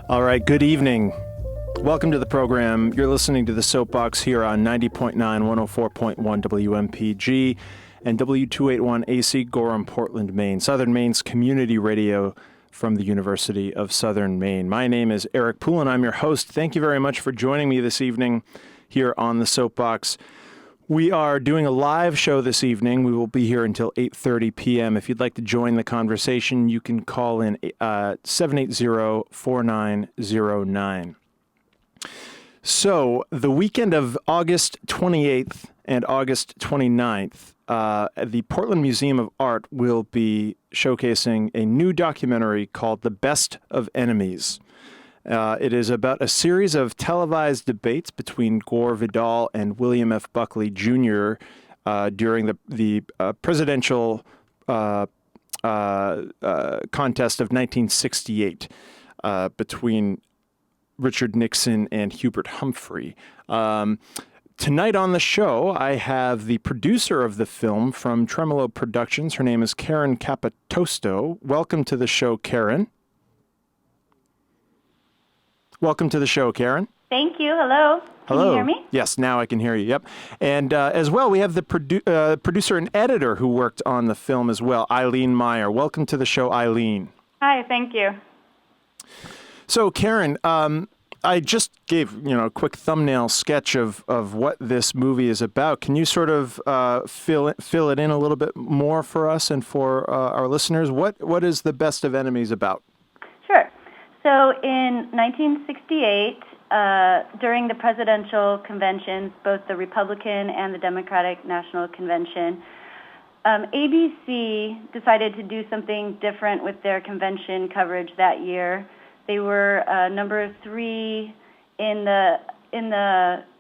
All right, good evening. Welcome to the program. You're listening to the Soapbox here on 90.9, 104.1 WMPG and W281 AC Gore in Portland, Maine, Southern Maine's community radio from the University of Southern Maine. My name is Eric Poulin. I'm your host. Thank you very much for joining me this evening here on the Soapbox. We are doing a live show this evening. We will be here until 8:30 p.m. If you'd like to join the conversation, you can call in 780-4909. So, the weekend of August 28th and August 29th, the Portland Museum of Art will be showcasing a new documentary called The Best of Enemies. It is about a series of televised debates between Gore, Vidal, and William F. Buckley Jr. During the presidential contest of 1968 between Richard Nixon and Hubert Humphrey. Tonight on the show, I have the producer of the film from Tremolo Productions. Her name is Caryn Capotosto. Welcome to the show, Caryn. Welcome to the show, Caryn. Thank you. Hello. Hello. Can you hear me? Yes, now I can hear you. Yep. And as well, we have the producer and editor who worked on the film as well, Eileen Meyer. Welcome to the show, Eileen. Hi. Thank you. So, Caryn, I just gave a quick thumbnail sketch of what this movie is about. Can you sort of fill it in a little bit more for us and for our listeners? What is The Best of Enemies about? Sure. So in 1968, during the presidential conventions, both the Republican and the Democratic National Convention, ABC decided to do something different with their convention coverage that year. They were number 3 in the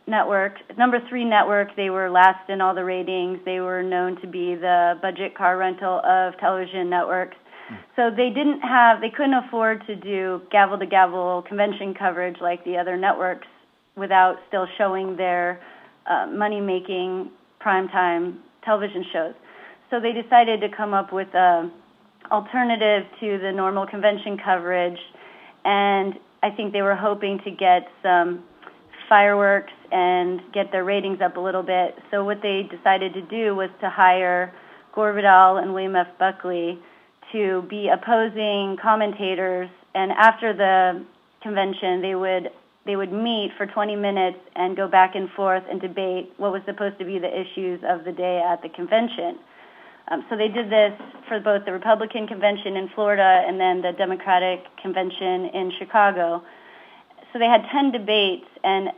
network. Number 3 network. They were last in all the ratings. They were known to be the budget car rental of television networks. So they couldn't afford to do gavel-to-gavel convention coverage like the other networks without still showing their money-making primetime television shows. So they decided to come up with an alternative to the normal convention coverage, and I think they were hoping to get some fireworks and get their ratings up a little bit. So what they decided to do was to hire Gore Vidal and William F. Buckley to be opposing commentators, and after the convention they would meet for 20 minutes and go back and forth and debate what was supposed to be the issues of the day at the convention. So they did this for both the Republican convention in Florida and then the Democratic convention in Chicago. So they had 10 debates, and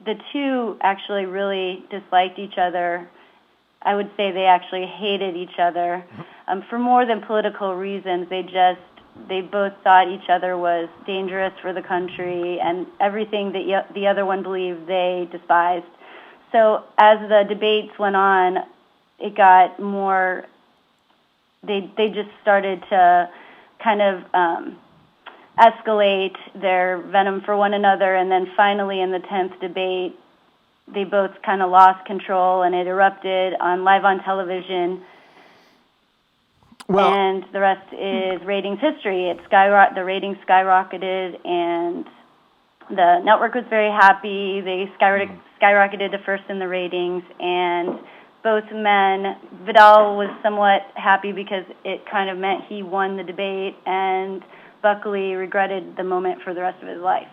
the two actually really disliked each other. I would say they actually hated each other for more than political reasons. They both thought each other was dangerous for the country, and everything that the other one believed they despised. So as the debates went on, it got more. They just started to kind of escalate their venom for one another, and then finally in the 10th debate, they both kind of lost control, and it erupted live on television. Well, and the rest is ratings history. The ratings skyrocketed, and the network was very happy. They skyrocketed to first in the ratings, and both men, Vidal was somewhat happy because it kind of meant he won the debate, and Buckley regretted the moment for the rest of his life.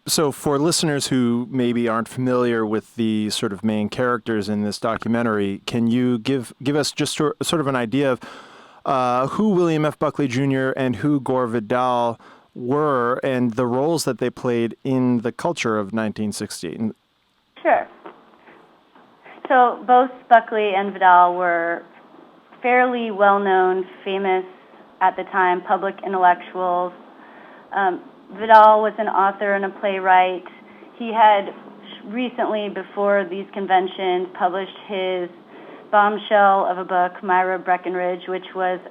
So for listeners who maybe aren't familiar with the sort of main characters in this documentary, can you give us just sort of an idea of who William F. Buckley Jr. and who Gore Vidal were and the roles that they played in the culture of 1960? Sure. So both Buckley and Vidal were fairly well-known, famous at the time, public intellectuals. Vidal was an author and a playwright. He had recently, before these conventions, published his bombshell of a book, Myra Breckenridge, which was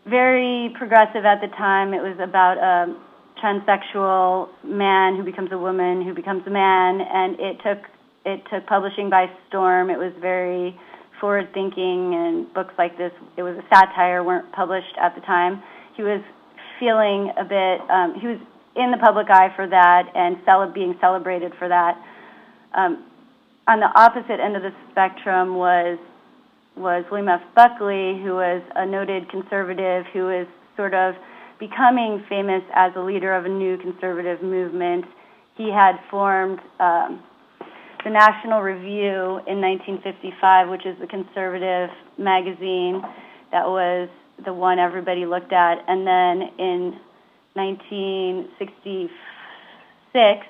very progressive at the time. It was about a transsexual man who becomes a woman, who becomes a man, and it took publishing by storm. It was very forward-thinking, and books like this, it was a satire, weren't published at the time. He was feeling a bit, he was in the public eye for that and being celebrated for that. On the opposite end of the spectrum was William F. Buckley, who was a noted conservative who was sort of becoming famous as a leader of a new conservative movement. He had formed the National Review in 1955, which is the conservative magazine that was the one everybody looked at. And then in 1966,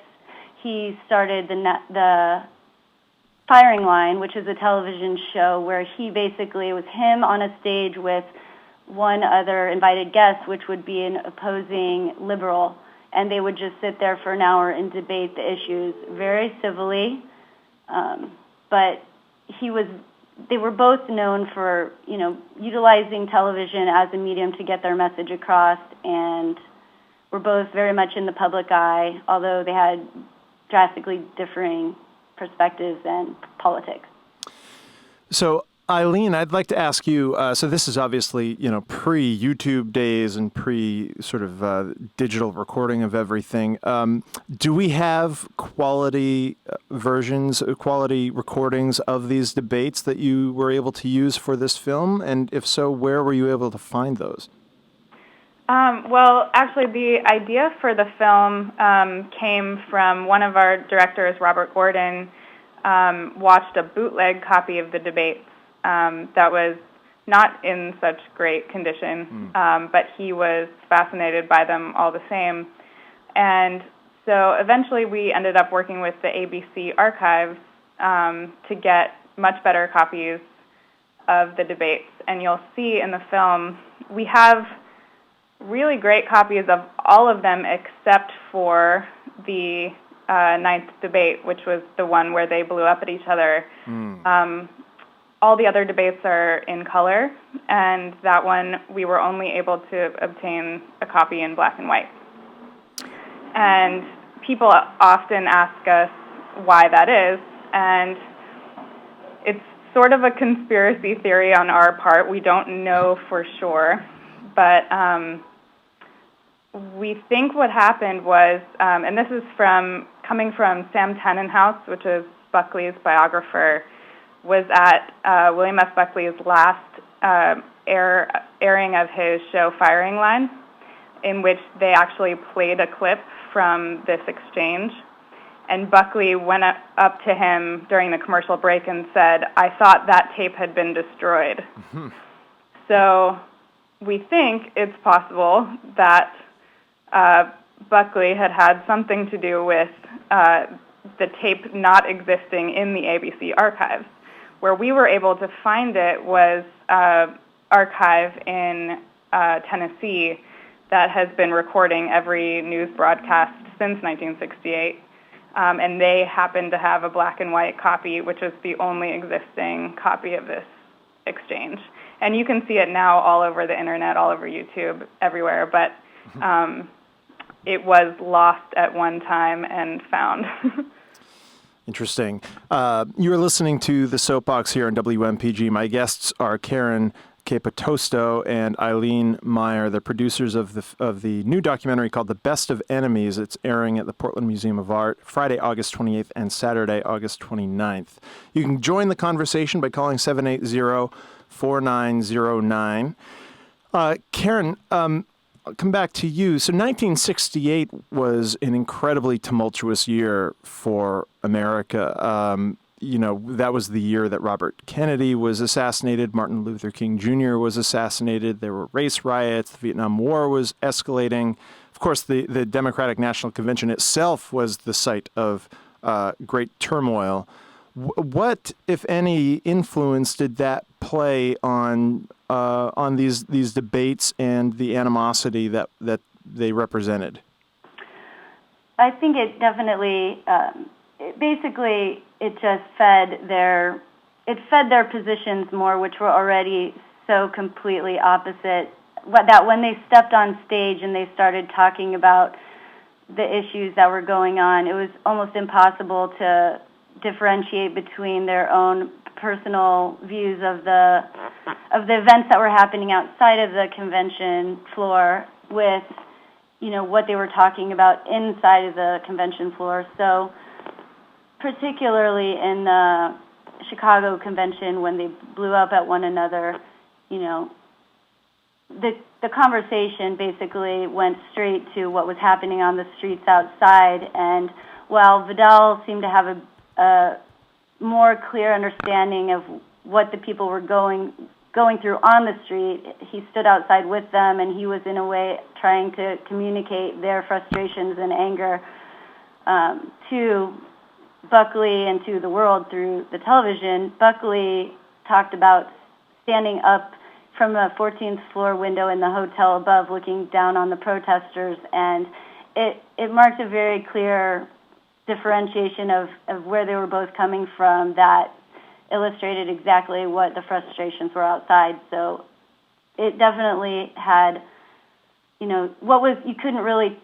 he started the Firing Line, which is a television show where it was him on a stage with one other invited guest, which would be an opposing liberal, and they would just sit there for an hour and debate the issues very civilly. But they were both known for, utilizing television as a medium to get their message across, and were both very much in the public eye, although they had drastically differing perspectives and politics. So, Eileen, I'd like to ask you, so this is obviously, pre-YouTube days and pre-sort of digital recording of everything. Do we have quality quality recordings of these debates that you were able to use for this film? And if so, where were you able to find those? Well, actually, the idea for the film came from one of our directors, Robert Gordon, watched a bootleg copy of the debates that was not in such great condition, but he was fascinated by them all the same. And so eventually we ended up working with the ABC archives to get much better copies of the debates. And you'll see in the film, we have really great copies of all of them except for the ninth debate, which was the one where they blew up at each other. All the other debates are in color, and that one we were only able to obtain a copy in black and white. And people often ask us why that is, and it's sort of a conspiracy theory on our part. We don't know for sure, but we think what happened was, and this is coming from Sam Tannenhouse, which is Buckley's biographer, was at William F. Buckley's last airing of his show Firing Line, in which they actually played a clip from this exchange. And Buckley went up to him during the commercial break and said, "I thought that tape had been destroyed." Mm-hmm. So we think it's possible that Buckley had something to do with the tape not existing in the ABC archives. Where we were able to find it was an archive in Tennessee that has been recording every news broadcast since 1968. And they happen to have a black and white copy, which is the only existing copy of this exchange. And you can see it now all over the internet, all over YouTube, everywhere. But it was lost at one time and found. Interesting. You're listening to the Soapbox here on WMPG. My guests are Caryn Capotosto and Eileen Meyer, the producers of the new documentary called The Best of Enemies. It's airing at the Portland Museum of Art Friday, August 28th and Saturday, August 29th. You can join the conversation by calling 780-4909. Caryn, I'll come back to you. So 1968 was an incredibly tumultuous year for America. That was the year that Robert Kennedy was assassinated, Martin Luther King Jr. was assassinated, there were race riots, the Vietnam War was escalating. Of course, the Democratic National Convention itself was the site of great turmoil. What, if any, influence did that play on these debates and the animosity that they represented? I think it definitely, it just fed their positions more, which were already so completely opposite. That when they stepped on stage and they started talking about the issues that were going on, it was almost impossible to differentiate between their own personal views of the events that were happening outside of the convention floor with, what they were talking about inside of the convention floor. So particularly in the Chicago convention, when they blew up at one another, the conversation basically went straight to what was happening on the streets outside. And while Vidal seemed to have a more clear understanding of what the people were going through on the street, he stood outside with them, and he was in a way trying to communicate their frustrations and anger to Buckley and to the world through the television. Buckley talked about standing up from a 14th floor window in the hotel above, looking down on the protesters, and it marked a very clear differentiation of where they were both coming from that illustrated exactly what the frustrations were outside. So it definitely had, you couldn't really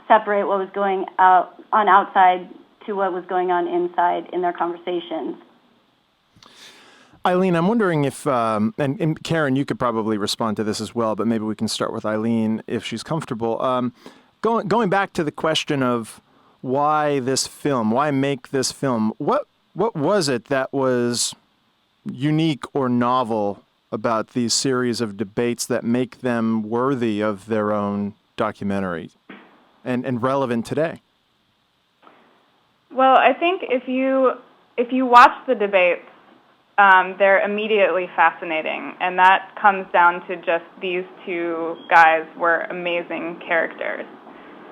separate what was going on outside to what was going on inside in their conversations. Eileen, I'm wondering if, and Caryn, you could probably respond to this as well, but maybe we can start with Eileen if she's comfortable. Going back to the question of why this film, why make this film, what was it that was unique or novel about these series of debates that make them worthy of their own documentary and relevant today? Well, I think if you watch the debates, they're immediately fascinating, and that comes down to just these two guys were amazing characters.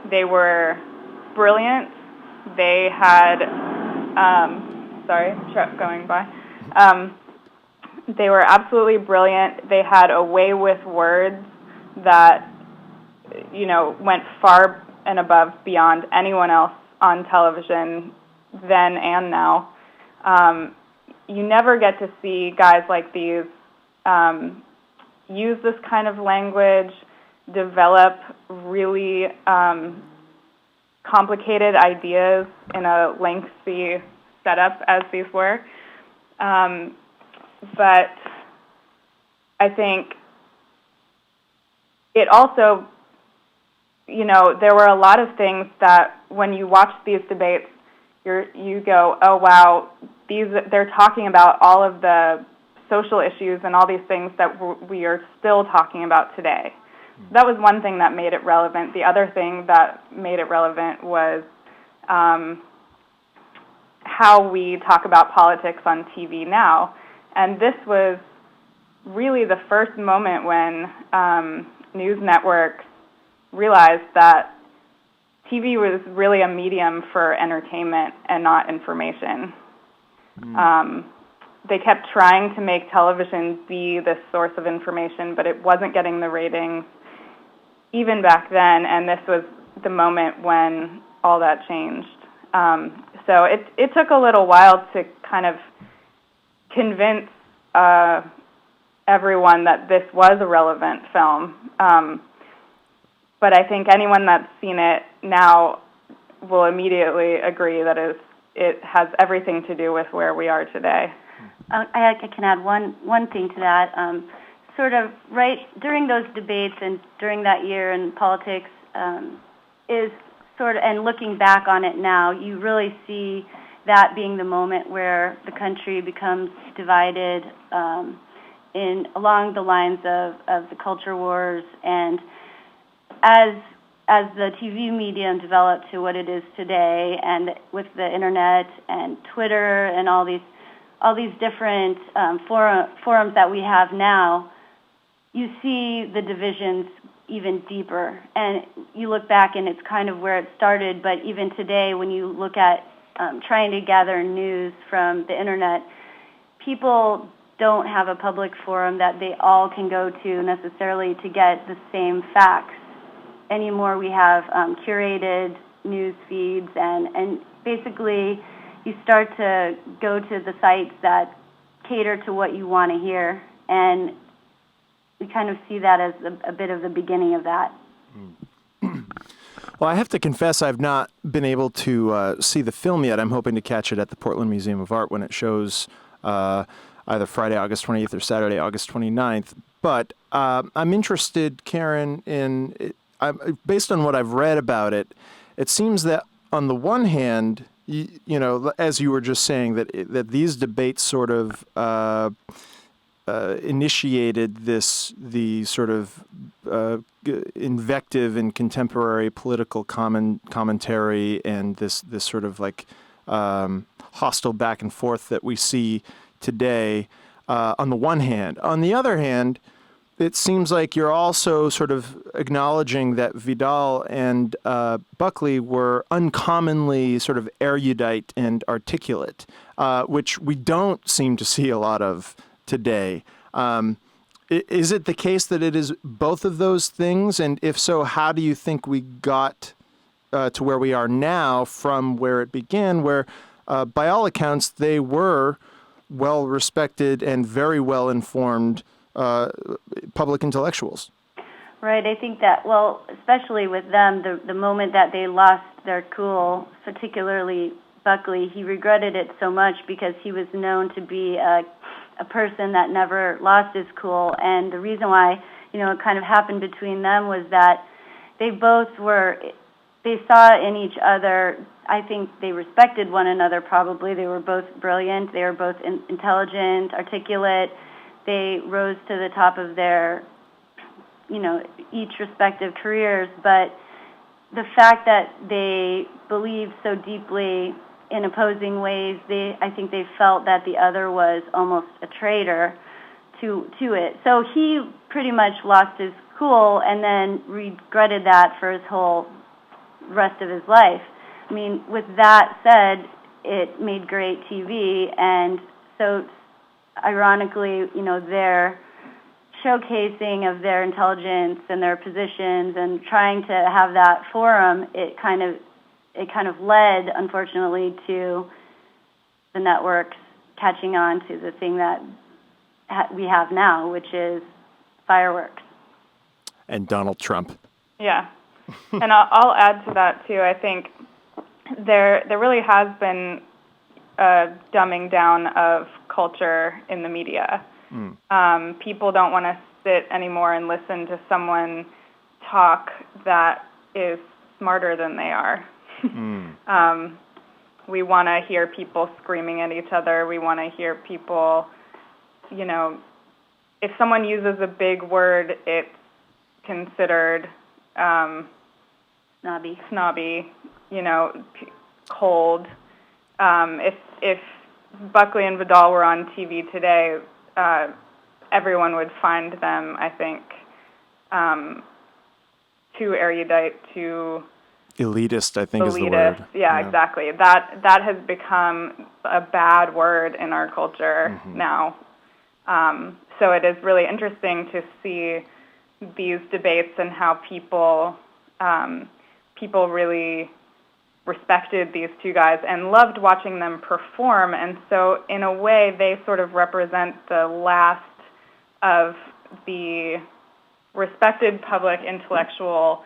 They were brilliant. They had, sorry, truck going by. They were absolutely brilliant. They had a way with words that, went far and above beyond anyone else on television then and now. You never get to see guys like these use this kind of language, develop really complicated ideas in a lengthy setup as these were. But I think it also, there were a lot of things that when you watch these debates, you go, oh wow, they're talking about all of the social issues and all these things that we are still talking about today. That was one thing that made it relevant. The other thing that made it relevant was how we talk about politics on TV now. And this was really the first moment when news networks realized that TV was really a medium for entertainment and not information. They kept trying to make television be this source of information, but it wasn't getting the ratings even back then, and this was the moment when all that changed. So it took a little while to kind of convince everyone that this was a relevant film. But I think anyone that's seen it now will immediately agree that it has everything to do with where we are today. I can add one thing to that. Sort of right during those debates and during that year in politics is sort of, and looking back on it now, you really see that being the moment where the country becomes divided along the lines of the culture wars, and as the TV medium developed to what it is today, and with the internet and Twitter and all these different forums that we have now, you see the divisions even deeper. And you look back and it's kind of where it started, but even today when you look at trying to gather news from the internet, people don't have a public forum that they all can go to necessarily to get the same facts. Anymore we have curated news feeds, and basically you start to go to the sites that cater to what you want to hear, and we kind of see that as a bit of the beginning of that. Well, I have to confess I've not been able to see the film yet. I'm hoping to catch it at the Portland Museum of Art when it shows either Friday, August 28th or Saturday, August 29th. But I'm interested, Caryn, in based on what I've read about it, it seems that on the one hand, you know, as you were just saying, that these debates sort of initiated the sort of invective in contemporary political commentary and this sort of like hostile back and forth that we see today. On the one hand, on the other hand, it seems like you're also sort of acknowledging that Vidal and Buckley were uncommonly sort of erudite and articulate, which we don't seem to see a lot of today. Is it the case that it is both of those things? And if so, how do you think we got to where we are now from where it began, where by all accounts they were well-respected and very well-informed public intellectuals? Right. I think that, well, especially with them, the moment that they lost their cool, particularly Buckley, he regretted it so much because he was known to be a person that never lost his cool. And the reason why, you know, it kind of happened between them was that they saw in each other, I think they respected one another probably. They were both brilliant. They were both intelligent, articulate. They rose to the top of their, you know, each respective careers. But the fact that they believed so deeply in opposing ways, I think they felt that the other was almost a traitor to it. So he pretty much lost his cool and then regretted that for his whole rest of his life. I mean, with that said, it made great TV, and so ironically, you know, their showcasing of their intelligence and their positions and trying to have that forum, it kind of led, unfortunately, to the networks catching on to the thing that we have now, which is fireworks. And Donald Trump. Yeah. And I'll add to that, too. I think there really has been a dumbing down of culture in the media. People don't want to sit anymore and listen to someone talk that is smarter than they are. We want to hear people screaming at each other. We want to hear people, you know, if someone uses a big word, it's considered snobby, you know, cold. If Buckley and Vidal were on TV today, everyone would find them, I think, too erudite, too elitist, I think, elitist. Is the word. Yeah, exactly. That has become a bad word in our culture now. So it is really interesting to see these debates and how people really respected these two guys and loved watching them perform. And so in a way, they sort of represent the last of the respected public intellectual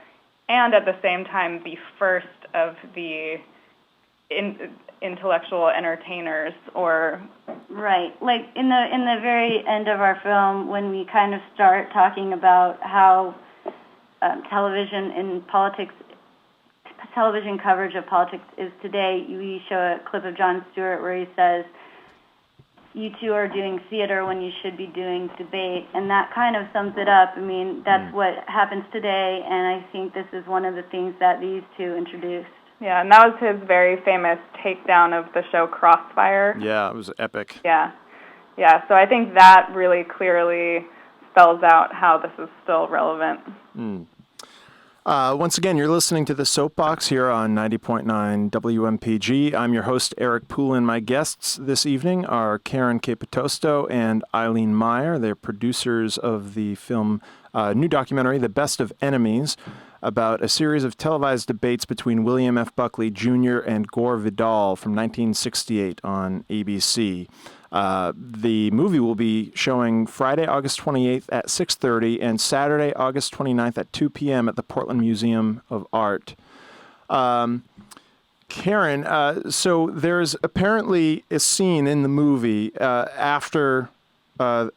and at the same time the first of the intellectual entertainers. Or right, like in the very end of our film, when we kind of start talking about how television coverage of politics is today, we show a clip of Jon Stewart where he says, "You two are doing theater when you should be doing debate," and that kind of sums it up. I mean, that's what happens today, and I think this is one of the things that these two introduced. Yeah, and that was his very famous takedown of the show Crossfire. Yeah, it was epic. Yeah, so I think that really clearly spells out how this is still relevant. Once again, you're listening to the Soapbox here on 90.9 WMPG. I'm your host, Eric Poulin. My guests this evening are Caryn Capotosto and Eileen Meyer. They're producers of the film, new documentary, The Best of Enemies, about a series of televised debates between William F. Buckley Jr. and Gore Vidal from 1968 on ABC. The movie will be showing Friday, August 28th at 6:30 and Saturday, August 29th at 2 p.m. at the Portland Museum of Art. Caryn, so there's apparently a scene in the movie after I'm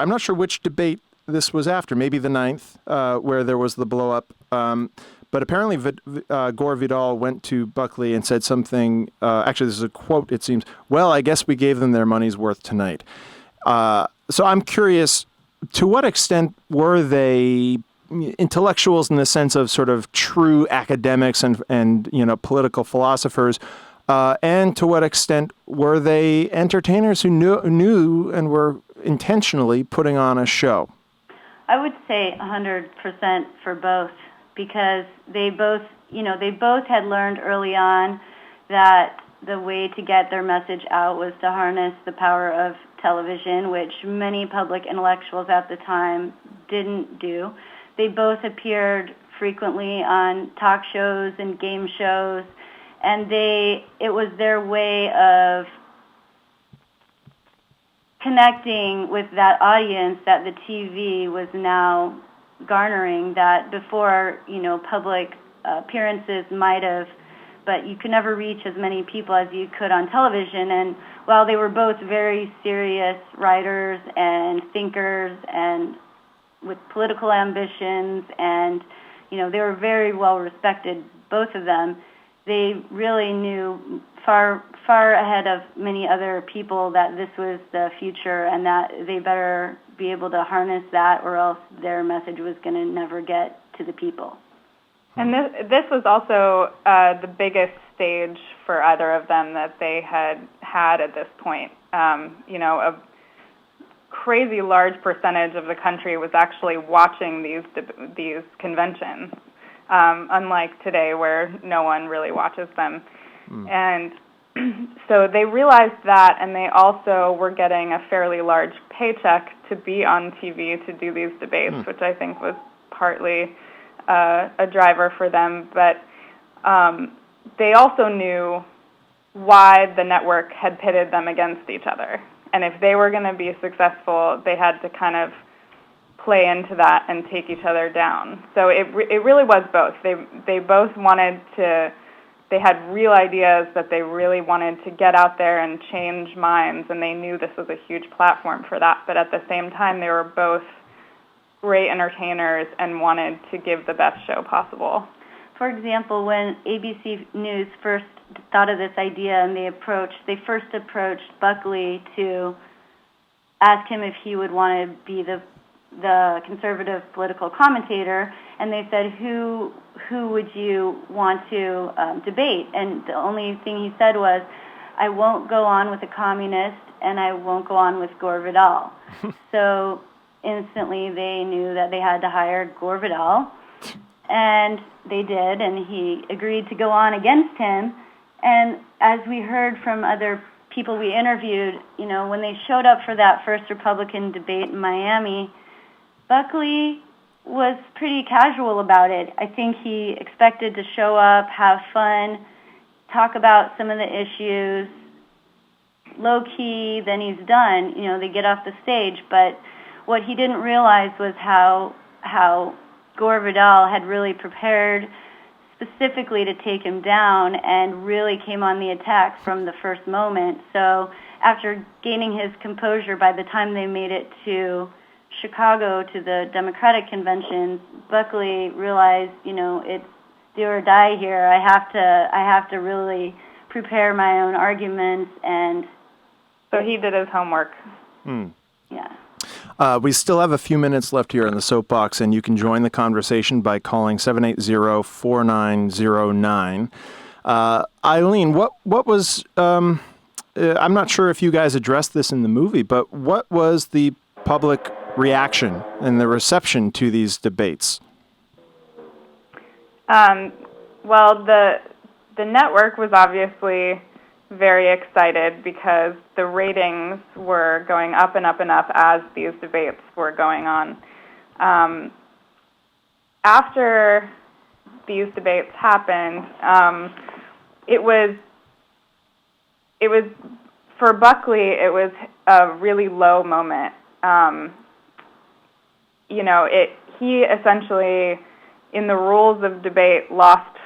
not sure which debate this was after, maybe the 9th, where there was the blow up. But apparently Gore Vidal went to Buckley and said something, actually this is a quote, it seems, well, I guess we gave them their money's worth tonight. So I'm curious, to what extent were they intellectuals in the sense of sort of true academics and political philosophers, and to what extent were they entertainers who knew and were intentionally putting on a show? I would say 100% for both, because they both had learned early on that the way to get their message out was to harness the power of television, which many public intellectuals at the time didn't do. They both appeared frequently on talk shows and game shows, and it was their way of connecting with that audience that the TV was now garnering, that before, public appearances might have, but you could never reach as many people as you could on television. And while they were both very serious writers and thinkers and with political ambitions, and, they were very well respected, both of them, they really knew far ahead of many other people that this was the future and that they better be able to harness that, or else their message was going to never get to the people. And this was also the biggest stage for either of them that they had at this point. A crazy large percentage of the country was actually watching these conventions, unlike today where no one really watches them. And so they realized that, and they also were getting a fairly large paycheck to be on TV to do these debates, which I think was partly a driver for them. But they also knew why the network had pitted them against each other. And if they were going to be successful, they had to kind of play into that and take each other down. So it really was both. They both wanted to. They had real ideas that they really wanted to get out there and change minds, and they knew this was a huge platform for that. But at the same time, they were both great entertainers and wanted to give the best show possible. For example, when ABC News first thought of this idea and they first approached Buckley to ask him if he would want to be the conservative political commentator, and they said, who would you want to debate? And the only thing he said was, I won't go on with a communist, and I won't go on with Gore Vidal. So instantly they knew that they had to hire Gore Vidal, and they did, and he agreed to go on against him. And as we heard from other people we interviewed, when they showed up for that first Republican debate in Miami, Buckley was pretty casual about it. I think he expected to show up, have fun, talk about some of the issues, low-key, then he's done. They get off the stage. But what he didn't realize was how Gore Vidal had really prepared specifically to take him down and really came on the attack from the first moment. So after gaining his composure, by the time they made it to Chicago to the Democratic convention, Buckley realized, it's do or die here. I have to really prepare my own arguments, and so he did his homework. Yeah. We still have a few minutes left here in the Soapbox, and you can join the conversation by calling 780-4909. Eileen, what was, I'm not sure if you guys addressed this in the movie, but what was the public reaction and the reception to these debates? Well, the network was obviously very excited because the ratings were going up and up and up as these debates were going on. After these debates happened, it was for Buckley, it was a really low moment. He essentially, in the rules of debate, lost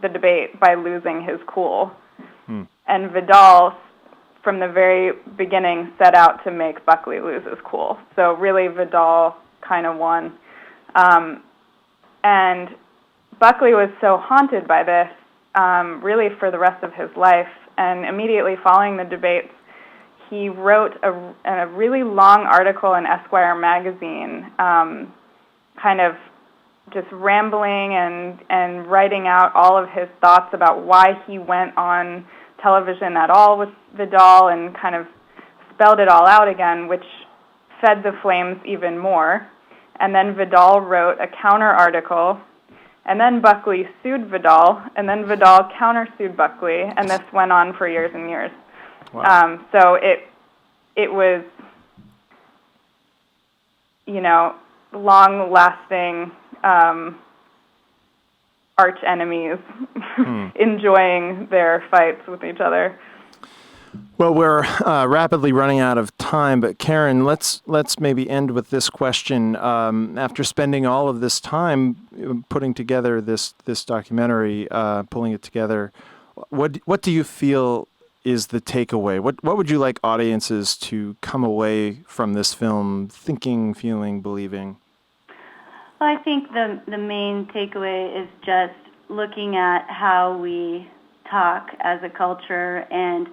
the debate by losing his cool. And Vidal, from the very beginning, set out to make Buckley lose his cool. So really, Vidal kind of won. And Buckley was so haunted by this, really for the rest of his life. And immediately following the debates, he wrote a really long article in Esquire magazine, kind of just rambling and writing out all of his thoughts about why he went on television at all with Vidal, and kind of spelled it all out again, which fed the flames even more. And then Vidal wrote a counter article, and then Buckley sued Vidal, and then Vidal countersued Buckley, and this went on for years and years. Wow. So it was, long-lasting arch enemies enjoying their fights with each other. Well, we're rapidly running out of time, but Caryn, let's maybe end with this question. After spending all of this time putting together this documentary, pulling it together, what do you feel is the takeaway? What would you like audiences to come away from this film thinking, feeling, believing? Well, I think the main takeaway is just looking at how we talk as a culture and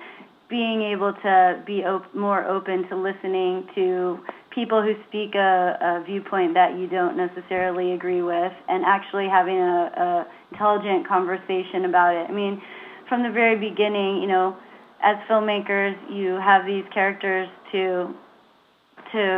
being able to be more open to listening to people who speak a viewpoint that you don't necessarily agree with, and actually having a intelligent conversation about it. I mean, from the very beginning, as filmmakers, you have these characters to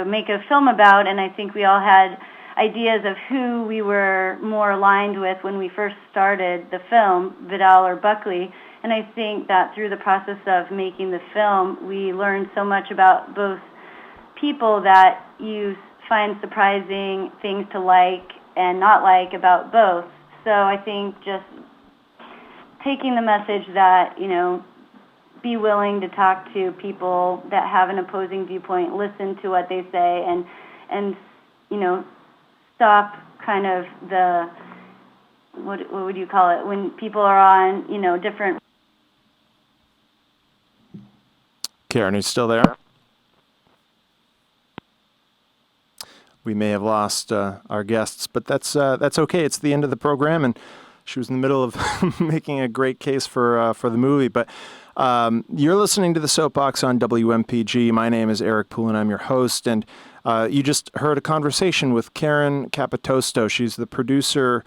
make a film about, and I think we all had ideas of who we were more aligned with when we first started the film, Vidal or Buckley. And I think that through the process of making the film, we learned so much about both people that you find surprising things to like and not like about both. So I think just taking the message that, be willing to talk to people that have an opposing viewpoint, listen to what they say, and stop kind of the, what would you call it, when people are on, different. Caryn, are you still there? We may have lost our guests, but that's okay. It's the end of the program, and she was in the middle of making a great case for the movie. But you're listening to the Soapbox on WMPG. My name is Eric Poulin. I'm your host, and you just heard a conversation with Caryn Capotosto. She's the producer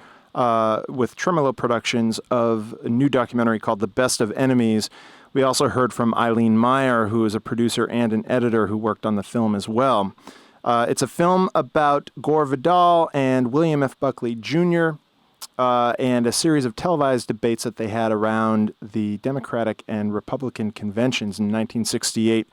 with Tremolo Productions of a new documentary called The Best of Enemies. We also heard from Eileen Meyer, who is a producer and an editor who worked on the film as well. It's a film about Gore Vidal and William F. Buckley Jr., and a series of televised debates that they had around the Democratic and Republican conventions in 1968.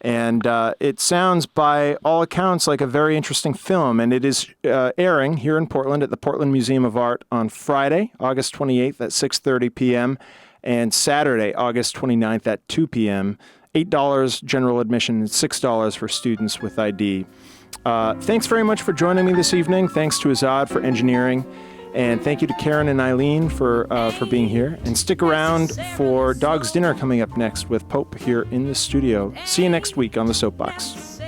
And it sounds, by all accounts, like a very interesting film. And it is airing here in Portland at the Portland Museum of Art on Friday, August 28th at 6:30 p.m., and Saturday, August 29th at 2 p.m. $8 general admission and $6 for students with ID. Thanks very much for joining me this evening. Thanks to Azad for engineering. And thank you to Caryn and Eileen for being here. And stick around for Dog's Dinner coming up next with Pope here in the studio. See you next week on the Soapbox.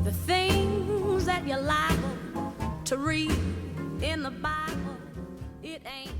The things that you're liable to read in the Bible, it ain't